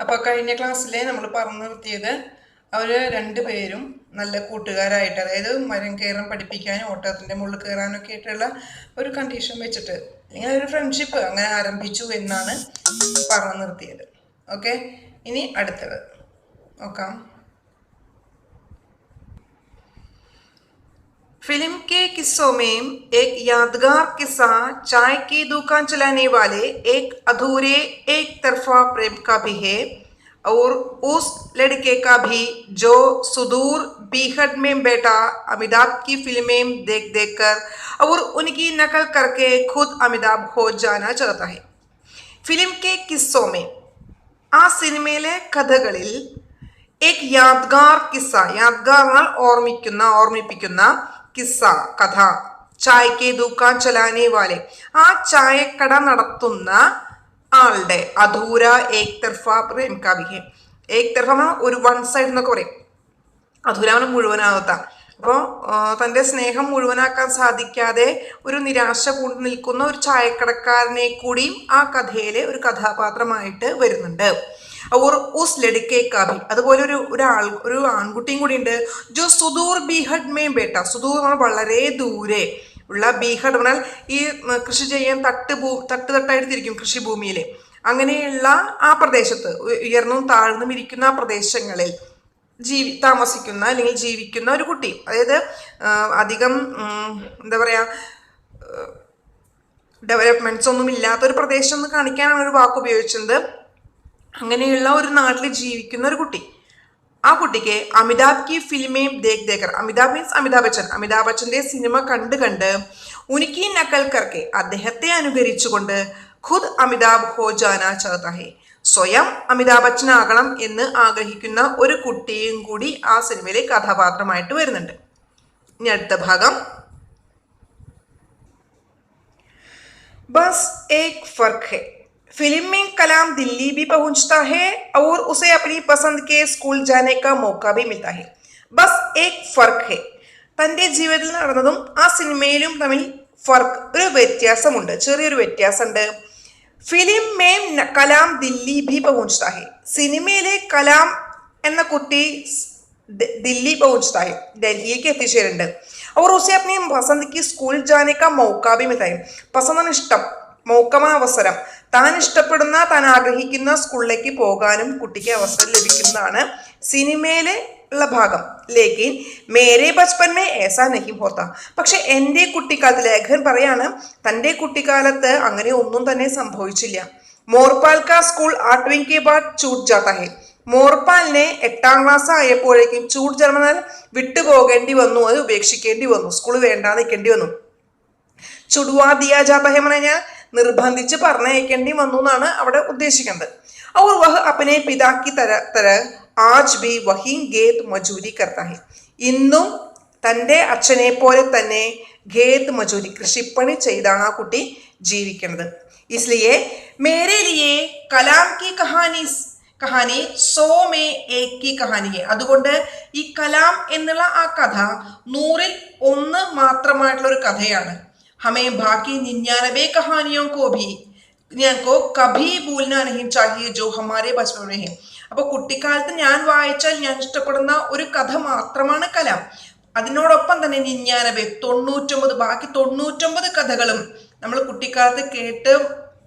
അപ്പോൾ കഴിഞ്ഞ ക്ലാസ്സിലെ നമ്മൾ പറഞ്ഞു നിർത്തിയത് അവർ രണ്ടുപേരും നല്ല കൂട്ടുകാരായിട്ട്, അതായത് മരം കയറാൻ പഠിപ്പിക്കാനും ഓട്ടത്തിൻ്റെ മുകളിൽ കയറാനൊക്കെ ആയിട്ടുള്ള ഒരു കണ്ടീഷൻ വെച്ചിട്ട് ഇങ്ങനെ ഒരു ഫ്രണ്ട്ഷിപ്പ് അങ്ങനെ ആരംഭിച്ചു എന്നാണ് പറഞ്ഞു നിർത്തിയത്. ഓക്കെ, ഇനി അടുത്തത് നോക്കാം. फिल्म के किस्सों में एक यादगार किस्सा चाय की दुकान चलाने वाले एक अधूरे एक तरफा प्रेम का भी है और उस लड़के का भी जो सुदूर बीहड़ में बैठा अमिताभ की फिल्में देख देख कर और उनकी नकल करके खुद अमिताभ हो जाना चाहता है. फिल्म के किस्सों में ആ സിനിമയിലെ കഥകളിൽ एक यादगार किस्സ, यादगाർ എന്നാൽ ഓർമ്മിപ്പിക്കുന്ന കിസ്സ കഥ, ചായക്ക് ദുക്കാൻ ചലാനെ വാലെ ആ ചായക്കട നടത്തുന്ന ആളുടെ അധൂര ഏക് തർഫ പ്രേം കാവ്യ. ഏക് തർഫ ഒരു വൺ സൈഡ് എന്നൊക്കെ പറയും, അധൂരാവനം മുഴുവനാകാത്ത. അപ്പോൾ തൻ്റെ സ്നേഹം മുഴുവനാക്കാൻ സാധിക്കാതെ ഒരു നിരാശ കൊണ്ട് നിൽക്കുന്ന ഒരു ചായക്കടക്കാരനെ കൂടിയും ആ കഥയിലെ ഒരു കഥാപാത്രമായിട്ട് വരുന്നുണ്ട്. और उस लड़के का भी അതുപോലെ ഒരു ആൺകുട്ടിയും കൂടി ഉണ്ട്. ജോ സുദൂർ ബീഹഡ് മേ ബേട്ട, സുദൂർ വളരെ ദൂരെ ഉള്ള, ബീഹഡ് പറഞ്ഞാൽ ഈ കൃഷി ചെയ്യാൻ തട്ടായിട്ട് തിരിക്കും കൃഷിഭൂമിയിൽ, അങ്ങനെയുള്ള ആ പ്രദേശത്ത് ഉയർന്നും താഴ്ന്നും ഇരിക്കുന്ന ആ പ്രദേശങ്ങളിൽ താമസിക്കുന്ന അല്ലെങ്കിൽ ജീവിക്കുന്ന ഒരു കുട്ടി. അതായത് അധികം എന്താ പറയുക, ഡെവലപ്മെന്റ്സ് ഒന്നും ഇല്ലാത്തൊരു പ്രദേശം എന്ന് കാണിക്കാനാണ് ഒരു വാക്ക് ഉപയോഗിച്ചത്. അങ്ങനെയുള്ള ഒരു നാട്ടിൽ ജീവിക്കുന്ന ഒരു കുട്ടി. ആ കുട്ടിക്ക് അമിതാഭ് കി ഫിലിമേം ദേഖ് ദേക്കർ, അമിതാഭ് മീൻസ് അമിതാഭ് ബച്ചന്റെ സിനിമ കണ്ട് ഉനിക്കി നക്കൽ കർക്കെ അദ്ദേഹത്തെ അനുകരിച്ചുകൊണ്ട് ഖുദ് അമിതാഭ് ഹോ ജാനാ ചാഹതാ ഹൈ, സ്വയം അമിതാഭ് ബച്ചനാകണം എന്ന് ആഗ്രഹിക്കുന്ന ഒരു കുട്ടിയും കൂടി ആ സിനിമയിലെ കഥാപാത്രമായിട്ട് വരുന്നുണ്ട്. ഇനി അടുത്ത ഭാഗം. ബസ് ഏക് ഫർക്ക് ഹൈ, फिल्म में कलाम दिल्ली भी पहुंचता है और उसे अपनी पसंद के स्कूल जाने का मौका भी मिलता है. बस एक फर्क है, തൻ്റെ ജീവിതത്തിൽ നടന്നതും ആ സിനിമയിലും തമ്മിൽ ഫർക്ക്, ഒരു വ്യത്യാസമുണ്ട്, ചെറിയൊരു വ്യത്യാസമുണ്ട്. ഫിലിം മേം കലാം ദില്ലി ഭി പहुंचता है, സിനിമയിലെ കലാം എന്ന കുട്ടി ദില്ലി പहुंचता है, ഡൽഹിയിലേക്ക് എത്തിച്ചേരുന്നുണ്ട്. और उसे अपनी पसंद की स्कूल जाने का मौका भी मिलता है, പസന്താണ് ഇഷ്ടം, മൗക്കമായ അവസരം, താൻ ഇഷ്ടപ്പെടുന്ന താൻ ആഗ്രഹിക്കുന്ന സ്കൂളിലേക്ക് പോകാനും കുട്ടിക്ക് അവസരം ലഭിക്കുന്നതാണ് സിനിമയിലെ ഉള്ള ഭാഗം. ലേക്കിൻ മേരെ ബച്പൻ മേ ഏസാ നഹീ ഹോത്താ, പക്ഷെ എൻ്റെ കുട്ടിക്കാലത്ത്, ലേഖകൻ പറയാണ്, തൻ്റെ കുട്ടിക്കാലത്ത് അങ്ങനെ ഒന്നും തന്നെ സംഭവിച്ചില്ല. മോർപാൽ കാ സ്കൂൾ 8വീं के बाद छूट जाता है, മോർപാലിനെ 8ാം ക്ലാസ് ആയപ്പോഴേക്കും ചൂട് ജന്മനാൽ വിട്ടുപോകേണ്ടി വന്നു, അത് ഉപേക്ഷിക്കേണ്ടി വന്നു, സ്കൂൾ വേണ്ടാതെ നിൽക്കേണ്ടി വന്നു. ചുടുവാ ദിയാ ജാത്ത ഹെ പറഞ്ഞാൽ നിർബന്ധിച്ച് പറഞ്ഞയക്കേണ്ടി വന്നു എന്നാണ് അവിടെ ഉദ്ദേശിക്കുന്നത്. और वह अपने पिता की तरह आज भी वही खेत मजूरी करता है, ഇന്നും തൻ്റെ അച്ഛനെ പോലെ തന്നെ ഖേത് മജൂരി, കൃഷിപ്പണി ചെയ്താണ് ആ കുട്ടി ജീവിക്കുന്നത്. इसलिए मेरे लिए कलाम की കഹാനി 100 में 1 की कहानी है, അതുകൊണ്ട് ഈ കലാം എന്നുള്ള ആ കഥ 100ൽ 1 മാത്രമായിട്ടുള്ള ഒരു കഥയാണ്. हमें बाकी 99 कहानियों को कभी भूलना नहीं चाहिए जो हमारे बचपन में है. അപ്പോൾ കുട്ടിക്കാലത്ത് ഞാൻ വായിച്ചാൽ ഞാൻ ഇഷ്ടപ്പെടുന്ന ഒരു കഥ മാത്രമാണ് കലാം. അതിനോടൊപ്പം തന്നെ 99 ബാക്കി 99 കഥകളും നമ്മൾ കുട്ടിക്കാലത്ത് കേട്ട്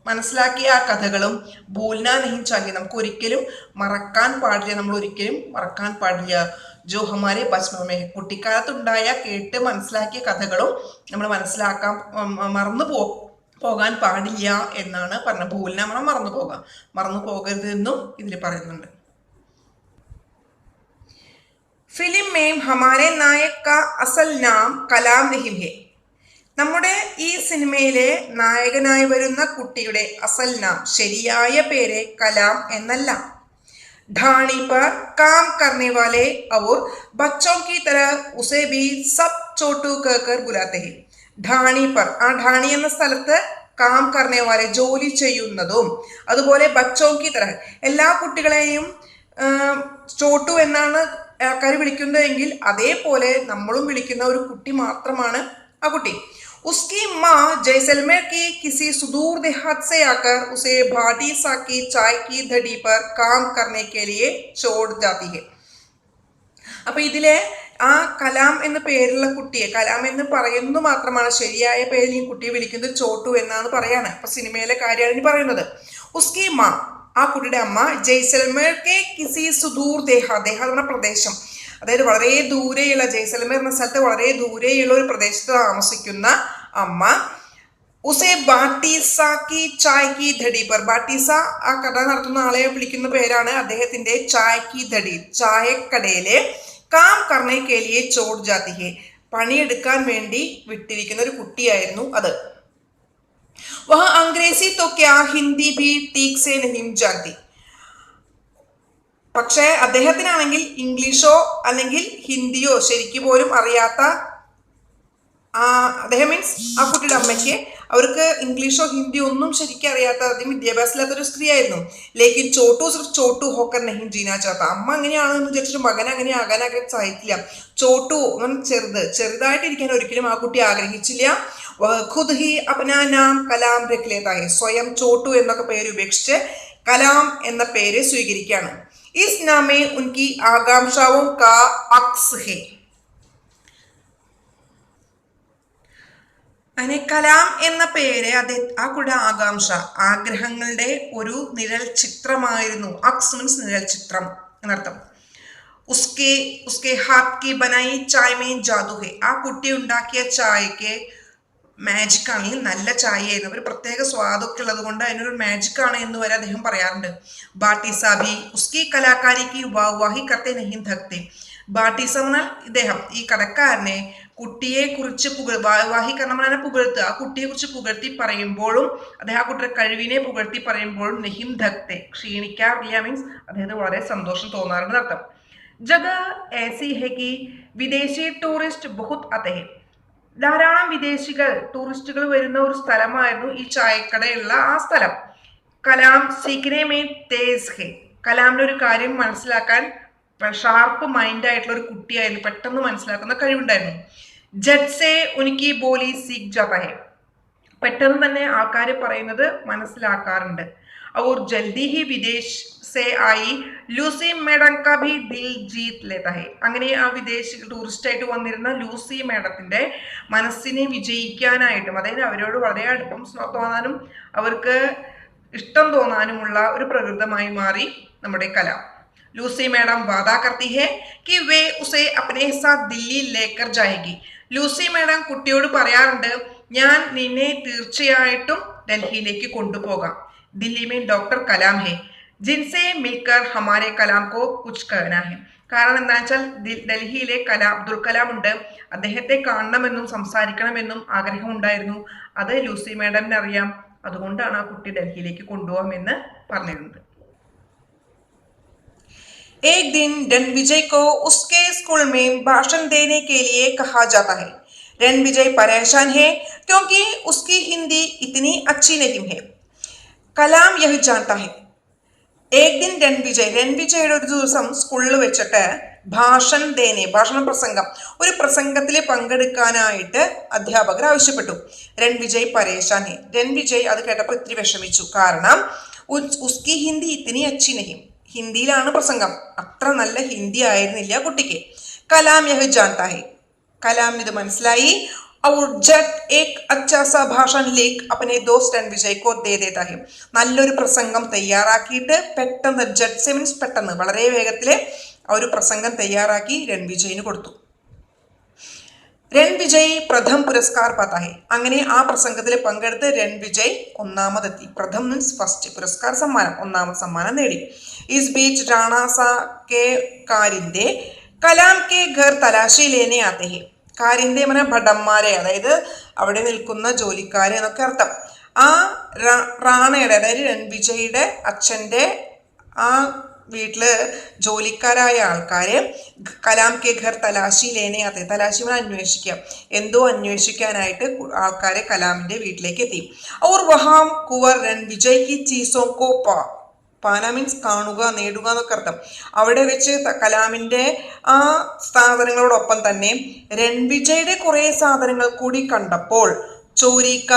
മനസ്സിലാക്കിയ ആ കഥകളും ഭൂൽനാ നഹീ ചാഹിയെ, നമുക്ക് ഒരിക്കലും മറക്കാൻ പാടില്ല, നമ്മൾ ഒരിക്കലും മറക്കാൻ പാടില്ല. ജോ ഹമാരെ ബച്പൻ, കുട്ടിക്കാലത്തുണ്ടായ കേട്ട് മനസ്സിലാക്കിയ കഥകളും നമ്മൾ പോകാൻ പാടില്ല എന്നാണ് പറഞ്ഞത്. ഭൂലിനെ നമ്മൾ മറന്നു പോകരുതെന്നും ഇതിൽ പറയുന്നുണ്ട്. ഫിലിം മേം ഹമാരെ നായക് കാ അസൽ നാം കലാം നഹീം ഹെ, നമ്മുടെ ഈ സിനിമയിലെ നായകനായി വരുന്ന കുട്ടിയുടെ അസൽ നാം, ശരിയായ പേര് കലാം എന്നല്ല. ढाणी पर काम करने वाले और बच्चों की तरह उसे भी सब छोटू कहकर बुलाते हैं. ढाणी पर, ആ ढाणी എന്ന സ്ഥലത്ത് കാം കർണേ വാലെ, ജോലി ചെയ്യുന്നതും, അതുപോലെ ബച്ചോം കി തരഹ്, എല്ലാ കുട്ടികളെയും ചോട്ടു എന്നാണ് ആൾക്കാർ വിളിക്കുന്നതെങ്കിൽ അതേപോലെ നമ്മളും വിളിക്കുന്ന ഒരു കുട്ടി മാത്രമാണ് ആ കുട്ടി. उसकी माँ जैसलमेर के किसी सुदूर देहात से आकर उसे भाटी सा की चाय की धड़ी पर काम करने के लिए छोड़ जाती है. അപ്പൊ ഇതിലെ ആ കലാം എന്ന പേരുള്ള കുട്ടിയെ, കലാം എന്ന് പറയുന്നത് മാത്രമാണ്, ശരിയായ പേരിൽ ഈ കുട്ടിയെ വിളിക്കുന്നത് ചോട്ടു എന്നാണ് പറയാണ്. അപ്പൊ സിനിമയിലെ കാര്യമാണ് ഇനി പറയുന്നത്. ഉസ്കി മാ, ആ കുട്ടിയുടെ അമ്മ, ജയ്സൽമേർ കെ കിസി സുദൂർ ദേഹ എന്ന പ്രദേശം, അതായത് വളരെ ദൂരെയുള്ള, ജയ്സൽമേർ എന്ന സ്ഥലത്ത് വളരെ ദൂരെയുള്ള ഒരു പ്രദേശത്ത് താമസിക്കുന്ന അമ്മ, ഉസേ ബാട്ടീസ കി ചായ് കി ധടി പർ, ബാട്ടീസ ആ കട നടത്തുന്ന ആളെ വിളിക്കുന്ന പേരാണ്, അദ്ദേഹത്തിന്റെ ചായ് കി ധടി, ചായക്കടയിലെ കാം കർണേ കെ ലിയെ ചോട് ജാതി ഹെ, പണിയെടുക്കാൻ വേണ്ടി വിട്ടിരിക്കുന്ന ഒരു കുട്ടിയായിരുന്നു അത്. വഹ അംഗ്രേസി തോ ക്യാ ഹിന്ദി ഭി ടീക് സെ നഹീം ജാൻതി, പക്ഷേ അദ്ദേഹത്തിനാണെങ്കിൽ ഇംഗ്ലീഷോ അല്ലെങ്കിൽ ഹിന്ദിയോ ശരിക്കും പോലും അറിയാത്ത, അദ്ദേഹം മീൻസ് ആ കുട്ടിയുടെ അമ്മയ്ക്ക്, അവർക്ക് ഇംഗ്ലീഷോ ഹിന്ദിയോ ഒന്നും ശരിക്കും അറിയാത്ത, അധികം വിദ്യാഭ്യാസമില്ലാത്തൊരു സ്ത്രീയായിരുന്നു. ലേക്കിൻ ചോട്ടു സിർഫ് ചോട്ടു ഹോക്കർ നഹീം ജീനാ ചാത്ത, അമ്മ അങ്ങനെയാണെന്ന് വിചാരിച്ചിട്ട് മകൻ അങ്ങനെ ആകാനൊക്കെ സഹിക്കില്ല. ചോട്ടു ചെറുതായിട്ടിരിക്കാൻ ഒരിക്കലും ആ കുട്ടി ആഗ്രഹിച്ചില്ല. ഖുദ് ഹി അപ്നാ നാം കലാം രഖ് ലേതാ ഹെ, സ്വയം ചോട്ടു എന്നൊക്കെ പേര് ഉപേക്ഷിച്ച് കലാം എന്ന പേര് സ്വീകരിക്കുകയാണ്. ഇസ് നാമേ ഉൻകി ആകാംക്ഷാവോ കാ അക്സ് ഹെ, അങ്ങനെ കലാം എന്ന പേര് ആ കുട്ടിയുടെ ആകാംക്ഷ, ആഗ്രഹങ്ങളുടെ ഒരു നിഴൽ ചിത്രമായിരുന്നു. അക്സ് മീൻസ് നിഴൽ ചിത്രം എന്നർത്ഥം. ഉസ്കെ ഹാത്ത് കി ബനായി ചായ് മേ ജാദു ഹെ, ആ കുട്ടി ഉണ്ടാക്കിയ ചായക്ക് മാജിക് ആണ്, നല്ല ചായയായിരുന്നു, ഒരു പ്രത്യേക സ്വാദൊക്കെ ഉള്ളത് കൊണ്ട് അതിനൊരു മാജിക് ആണ് എന്ന് വരെ അദ്ദേഹം പറയാറുണ്ട്. ബാട്ടീസ ഭി ഉസ്കി കലാകാരിക്ക് വാഹി കർത്തെ നഹീം ഥക്തെ, ബാട്ടീസ എന്നാൽ ഇദ്ദേഹം, ഈ കടക്കാരനെ കുട്ടിയെ കുറിച്ച് വാഹിക്കരണനെ പുകഴ്ത്തുക, ആ കുട്ടിയെ കുറിച്ച് പുകഴ്ത്തി പറയുമ്പോഴും, അദ്ദേഹം ആ കുട്ടിയുടെ കഴിവിനെ പുകഴ്ത്തി പറയുമ്പോഴും നഹിം ധക്തെ, ക്ഷീണിക്കാറില്ല, മീൻസ് അദ്ദേഹത്തിന് വളരെ സന്തോഷം തോന്നാറുണ്ട് അർത്ഥം. ജഗ ഏസി ഹെ കി വിദേശി ടൂറിസ്റ്റ് ബഹുത് ആത്തെ ഹെ, ധാരാളം വിദേശികൾ, ടൂറിസ്റ്റുകൾ വരുന്ന ഒരു സ്ഥലമായിരുന്നു ഈ ചായക്കടയുള്ള ആ സ്ഥലം. കലാം സീഖ്നെ മേ തേസ് ഹെ, കലാമിന് ഒരു കാര്യം മനസ്സിലാക്കാൻ ഷാർപ്പ് മൈൻഡ് ആയിട്ടുള്ള ഒരു കുട്ടിയായിരുന്നു, പെട്ടെന്ന് മനസ്സിലാക്കുന്ന കഴിവുണ്ടായിരുന്നു. ജഡ്സെ ഉനിക്ക് ബോലി സീഖ് ജാതാ ഹെ, പെട്ടെന്ന് തന്നെ ആൾക്കാർ പറയുന്നത് മനസ്സിലാക്കാറുണ്ട്. और जल्दी ही विदेश से आई ലൂസി മേഡം കാ ഭി ദിൽ ജീത് ലേതാ ഹെ, അങ്ങനെ ആ വിദേശ ടൂറിസ്റ്റ് ആയിട്ട് വന്നിരുന്ന ലൂസി മേഡത്തിന്റെ മനസ്സിനെ വിജയിക്കാനായിട്ടും, അതായത് അവരോട് വളരെ അടുപ്പം തോന്നാനും അവർക്ക് ഇഷ്ടം തോന്നാനുമുള്ള ഒരു പ്രകൃതമായി മാറി നമ്മുടെ കലാം. ലൂസി മേഡം വാദാ കർത്തി ഹെ कि वे उसे अपने साथ दिल्ली लेकर जाएगी, ലൂസി മേഡം കുട്ടിയോട് പറയാറുണ്ട്, ഞാൻ നിന്നെ തീർച്ചയായിട്ടും ഡൽഹിയിലേക്ക് കൊണ്ടുപോകാം. ദില്ലി മേ ഡോക്ടർ കലാം ഹെ ജിൻസെ മിൽക്കർ ഹമാരെ കലാം കോ കുച്ച് കഹനാ ഹെ, കാരണം എന്താ വെച്ചാൽ ഡൽഹിയിലെ അബ്ദുൽ കലാം ഉണ്ട്, അദ്ദേഹത്തെ കാണണമെന്നും സംസാരിക്കണമെന്നും ആഗ്രഹമുണ്ടായിരുന്നു. അത് ലൂസി മേഡമിന് അറിയാം, അതുകൊണ്ടാണ് ആ കുട്ടി ഡൽഹിയിലേക്ക് കൊണ്ടുപോകാമെന്ന് പറഞ്ഞിരുന്നത്. एक दिन रणविजय को उसके स्कूल में भाषण देने के लिए कहा जाता है. रणविजय परेशान है क्योंकि उसकी हिंदी इतनी अच्छी नहीं है. കലാം യഹ് ജാനതാ ഹെ, ഏക് ദിൻ രൺവിജയുടെ ഒരു ദിവസം സ്കൂളിൽ വെച്ചിട്ട് ഭാഷണ പ്രസംഗം, ഒരു പ്രസംഗത്തിൽ പങ്കെടുക്കാനായിട്ട് അധ്യാപകർ ആവശ്യപ്പെട്ടു. രൺവിജയ് പരേശാൻ ഹെ, രൺവിജയ് അത് കേട്ടപ്പോൾ ഇത്തിരി വിഷമിച്ചു, കാരണം ഉസ്കി ഹിന്ദി ഇത്തിനി അച്ചി നഹി, ഹിന്ദിയിലാണ് പ്രസംഗം, അത്ര നല്ല ഹിന്ദി ആയിരുന്നില്ല കുട്ടിക്ക്. കലാം യഹ് ജാനതാ ഹെ, കലാമിന് ഇത് മനസ്സിലായി. और जट एक अच्छा सा भाषण लिख अपने दोस्त रणविजय को दे देता है, നല്ലൊരു പ്രസംഗം തയ്യാറാക്കിയിട്ട് പെട്ടെന്ന്, ജട്ട് സെ മീൻസ് പെട്ടെന്ന്, വളരെ വേഗത്തിൽ ആ ഒരു പ്രസംഗം തയ്യാറാക്കി രൺവിജയിന് കൊടുത്തു. രൺവിജയ് പ്രഥം പുരസ്കാർ പാത്താ ഹെ, അങ്ങനെ ആ പ്രസംഗത്തിൽ പങ്കെടുത്ത് രൺവിജയ് ഒന്നാമതെത്തി. പ്രഥം മീൻസ് ഫസ്റ്റ്, പുരസ്കാർ സമ്മാനം, ഒന്നാമത് സമ്മാനം നേടി. ഇസ് ബീച്ച് റാണാസ കെ കാരിന്റെ കലാം കെ ഘർ തലാശി ലേനെ ആത്തെ ഹെ, കാരിന്റെ മന ഭടന്മാരെ, അതായത് അവിടെ നിൽക്കുന്ന ജോലിക്കാരെ എന്നൊക്കെ അർത്ഥം. ആ റാണയുടെ, അതായത് രൺവിജയുടെ അച്ഛൻ്റെ ആ വീട്ടില് ജോലിക്കാരായ ആൾക്കാരെ കലാം കെ ഘർ തലാശി ലേനയാത്തെ, തലാശി അന്വേഷിക്കാം, എന്തോ അന്വേഷിക്കാനായിട്ട് ആൾക്കാരെ കലാമിന്റെ വീട്ടിലേക്ക് എത്തി. और वहां कुंवर रणविजय की चीजों को പാന മീൻസ് കാണുക, നേടുക എന്നൊക്കെ അർത്ഥം. അവിടെ വെച്ച് കലാമിൻ്റെ ആ സാധനങ്ങളോടൊപ്പം തന്നെ രൺവിജയുടെ കുറേ സാധനങ്ങൾ കൂടി കണ്ടപ്പോൾ ചോരിക്ക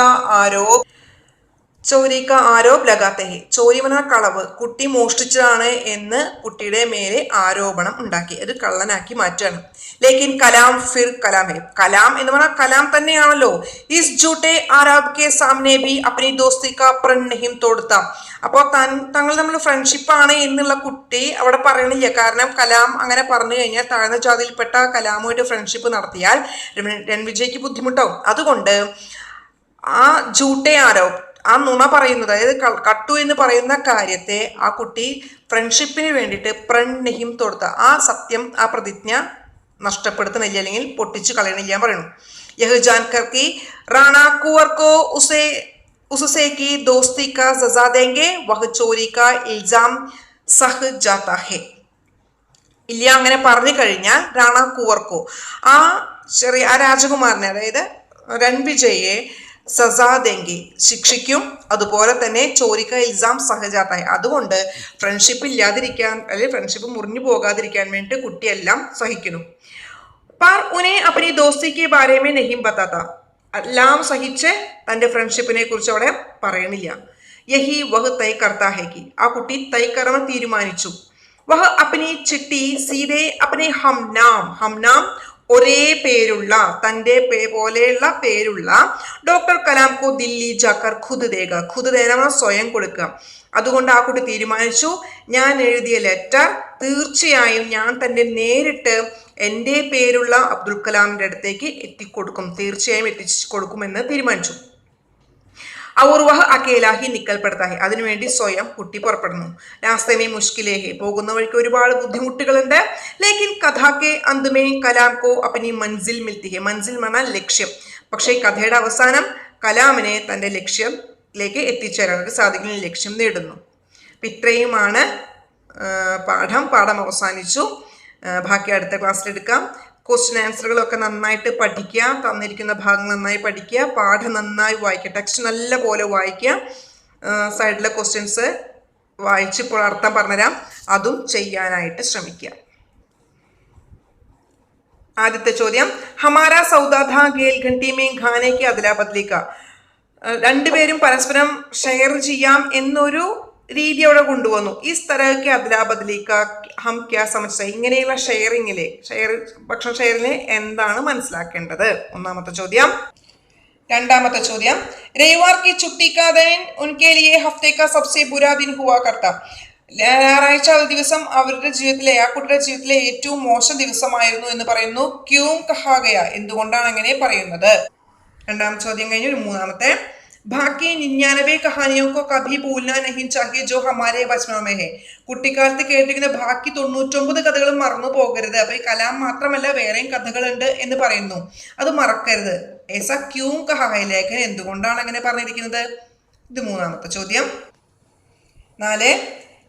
ആരോപ് ലഗാത്തെ ഹെ, ചോരിമന കളവ്, കുട്ടി മോഷ്ടിച്ചതാണ് എന്ന് കുട്ടിയുടെ മേലെ ആരോപണം ഉണ്ടാക്കി, അത് കള്ളനാക്കി മാറ്റുകയാണ്. ലേക്കിൻ കലാം ഫിർ കലാം ഹെ, കലാം എന്ന് പറഞ്ഞാൽ കലാം തന്നെയാണല്ലോ. ഇസ് ജൂട്ടെ ആരോപ് കെ സാമനെ ഭി അപ്നി ദോസ്തി കാ പ്രൺ നഹിം തോടുത്ത, അപ്പോൾ തങ്ങൾ തമ്മിൽ ഫ്രണ്ട്ഷിപ്പാണ് എന്നുള്ള കുട്ടി അവിടെ പറയണില്ല. കാരണം കലാം അങ്ങനെ പറഞ്ഞു കഴിഞ്ഞാൽ താഴ്ന്ന ജാതിയിൽപ്പെട്ട കലാമുമായിട്ട് ഫ്രണ്ട്ഷിപ്പ് നടത്തിയാൽ രൺവിജയ്ക്ക് ബുദ്ധിമുട്ടാവും. അതുകൊണ്ട് ആ ജൂട്ടെ ആരോപ്, ആ നുണ പറയുന്നത്, അതായത് കട്ടു എന്ന് പറയുന്ന കാര്യത്തെ ആ കുട്ടി ഫ്രണ്ട്ഷിപ്പിന് വേണ്ടിയിട്ട് പ്രൺഹിം തൊടുത്ത ആ സത്യം, ആ പ്രതിജ്ഞ നഷ്ടപ്പെടുത്തുന്നില്ല, അല്ലെങ്കിൽ പൊട്ടിച്ച് കളയണില്ല പറയുന്നു. യഹ് ജാൻകർ കി റാണ കുവർ കോ उससे की दोस्ती का सजा देंगे वह चोरी का इल्जाम सह जाता है. ഇല്ല അങ്ങനെ പറഞ്ഞു കഴിഞ്ഞാൽ റാണ കുവർക്കോ, ആ രാജകുമാരനെ, അതായത് രൺവിജയെ സസാ ദേങ്കി, ശിക്ഷിക്കും, അതുപോലെ തന്നെ ചോരിക്ക ഇൽസാം സഹജാത്തായി, അതുകൊണ്ട് ഫ്രണ്ട്ഷിപ്പ് ഇല്ലാതിരിക്കാൻ, അല്ലെങ്കിൽ ഫ്രണ്ട്ഷിപ്പ് മുറിഞ്ഞു പോകാതിരിക്കാൻ വേണ്ടി കുട്ടിയെല്ലാം സഹിക്കുന്നു. पर उन्हें अपनी दोस्ती के बारे में नहीं बताता, എല്ലാം സഹിച്ച് തൻ്റെ ഫ്രണ്ട്ഷിപ്പിനെ കുറിച്ച് അവിടെ പറയണില്ല. യഹി വഹ് തൈ കർത്താ ഹെ കി, ആ കുട്ടി തൈ കർമ്മ തീരുമാനിച്ചു. വഹ് അപ്നി ചിട്ടി സീതേ അപ്നെ ഹംനാം ഒരേ പേരുള്ള, തൻ്റെ പോലെയുള്ള പേരുള്ള ഡോക്ടർ കലാം കോ ദില്ലി ജാക്കർ ഖുദ് ദേഗ, ഖുദ് ദേന സ്വയം കൊടുക്കുക. അതുകൊണ്ട് ആ കുട്ടി തീരുമാനിച്ചു, ഞാൻ എഴുതിയ ലെറ്റർ തീർച്ചയായും ഞാൻ തന്നെ നേരിട്ട് എൻ്റെ പേരുള്ള അബ്ദുൽ കലാമിൻ്റെ അടുത്തേക്ക് എത്തിക്കൊടുക്കും, തീർച്ചയായും എത്തിച്ചു കൊടുക്കുമെന്ന് തീരുമാനിച്ചു. ഔർ വഹ് അക്കേലാഹി നിക്കൽപ്പെടുത്താഹി, അതിനുവേണ്ടി സ്വയം കുട്ടി പുറപ്പെടുന്നു. രാസ്തമേ മുഷ്കിലേഹി, പോകുന്ന വഴിക്ക് ഒരുപാട് ബുദ്ധിമുട്ടുകളുണ്ട്. ലേക്കിൻ കഥാക്കെ അന്തുമേ കലാം കോ അപ്പനി മൻസിൽ മിൽത്തി ഹെ, മൻസിൽ പറഞ്ഞാൽ ലക്ഷ്യം. പക്ഷേ കഥയുടെ അവസാനം കലാമിനെ തൻ്റെ ലക്ഷ്യത്തിലേക്ക് എത്തിച്ചേരാൻ സാധിക്കുന്ന ലക്ഷ്യം നേടുന്നു. ഇത്രയുമാണ് പാഠം അവസാനിച്ചു. ബാക്കി അടുത്ത ക്ലാസ്സിലെടുക്കാം. ക്വസ്റ്റ്യൻ ആൻസറുകളൊക്കെ നന്നായിട്ട് പഠിക്കുക, തന്നിരിക്കുന്ന ഭാഗം നന്നായി പഠിക്കുക, പാഠം നന്നായി വായിക്കുക, ടെക്സ്റ്റ് നല്ല പോലെ വായിക്കുക, സൈഡിലെ ക്വസ്റ്റ്യൻസ് വായിച്ചിപ്പോൾ അർത്ഥം പറഞ്ഞുതരാം, അതും ചെയ്യാനായിട്ട് ശ്രമിക്കുക. ആദ്യത്തെ ചോദ്യം, ഹമാര സൗദാ ഗേൽ ഘണ്ടി മേ ഖാനയ്ക്ക് അദലാ ബദലിക്ക, രണ്ടുപേരും പരസ്പരം ഷെയർ ചെയ്യാം എന്നൊരു രീതി അവിടെ കൊണ്ടുവന്നു. ഈ സ്ഥലമൊക്കെ അദലാ ബദലിക്ക ഹം ക്യാ സമസ്യ, ഇങ്ങനെയുള്ള ഭക്ഷണ ഷെയറിനെ എന്താണ് മനസ്സിലാക്കേണ്ടത്? ഒന്നാമത്തെ ചോദ്യം. രണ്ടാമത്തെ ചോദ്യം, രവിവാർ കി ചുട്ടി കാ ദിൻ ഉൻകെ ലിയേ ഹഫ്തേ കാ സബ്സെ ബുരാ ദിൻ ഹുവാ കർത്ത, ഞായറാഴ്ച ദിവസം അവരുടെ ജീവിതത്തിലെ, ആ കുട്ടിയുടെ ജീവിതത്തിലെ ഏറ്റവും മോശം ദിവസമായിരുന്നു എന്ന് പറയുന്നു. ക്യൂം കഹാ ഗയാ, എന്തുകൊണ്ടാണ് അങ്ങനെ പറയുന്നത്? രണ്ടാമത്തെ ചോദ്യം കഴിഞ്ഞു. മൂന്നാമത്തെ, ബാക്കി 99 കഹാനിയോ കോ കഭി ഭൂൽനാ നഹീ ചാഹിയെ ജോ ഹമാരെ ബച്പൻ മേ ഹെ, കുട്ടിക്കാലത്ത് കേട്ടിരിക്കുന്ന ബാക്കി 99 കഥകളും മറന്നു പോകരുത്. അപ്പൊ ഈ കലാം മാത്രമല്ല വേറെയും കഥകളുണ്ട് എന്ന് പറയുന്നു, അത് മറക്കരുത്. ഏസാ ക്യൂം കഹാ ഹെ, ലേഖകൻ എന്തുകൊണ്ടാണ് അങ്ങനെ പറഞ്ഞിരിക്കുന്നത്? ഇത് മൂന്നാമത്തെ ചോദ്യം. 4,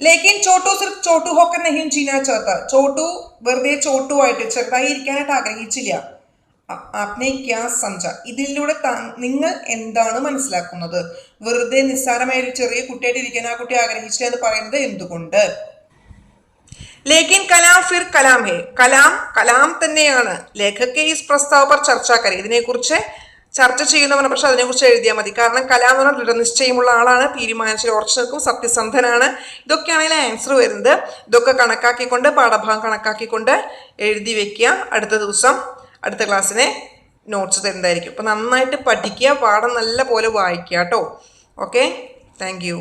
ലേക്കിൻ ചോട്ടു സിർഫ് ചോട്ടു ഹോക്കർ നഹീം ജീനാ ചാഹത്ത, ചോട്ടു വെറുതെ ചോട്ടു ആയിട്ട് ചെറുതായി ഇരിക്കാനായിട്ട് ആഗ്രഹിച്ചില്ല. ആപ്നെ ക്യാ സംജ, ഇതിലൂടെ നിങ്ങൾ എന്താണ് മനസ്സിലാക്കുന്നത്? വെറുതെ നിസ്സാരമായ ഒരു ചെറിയ കുട്ടിയായിട്ട് ഇരിക്കാൻ ആ കുട്ടി ആഗ്രഹിച്ചില്ല എന്ന് പറയുന്നത് എന്തുകൊണ്ട്? ലേക്കിൻ കലാം ഫിർ കലാം ഹെ, കലാം തന്നെയാണ്. ലേഖക് ഈ പ്രസ്താവ പർ ചർച്ച കരെ, ഇതിനെക്കുറിച്ച് ചർച്ച ചെയ്യുന്നവർ, പക്ഷെ അതിനെക്കുറിച്ച് എഴുതിയാൽ മതി. കാരണം കലാം എന്ന് പറഞ്ഞാൽ ദൃഢനിശ്ചയമുള്ള ആളാണ്, തീരുമാനിച്ച ഉറച്ചു നിൽക്കും, സത്യസന്ധനാണ്. ഇതൊക്കെയാണെങ്കിൽ ആൻസർ വരുന്നത്. ഇതൊക്കെ കണക്കാക്കിക്കൊണ്ട്, പാഠഭാഗം കണക്കാക്കിക്കൊണ്ട് എഴുതി വെക്കുക. അടുത്ത ദിവസം അടുത്ത ക്ലാസ്സിനെ നോട്ട്സ് തരുന്നതായിരിക്കും. അപ്പോൾ നന്നായിട്ട് പഠിക്കുക, പാഠം നല്ല പോലെ വായിക്കുക കേട്ടോ. Okay, thank you.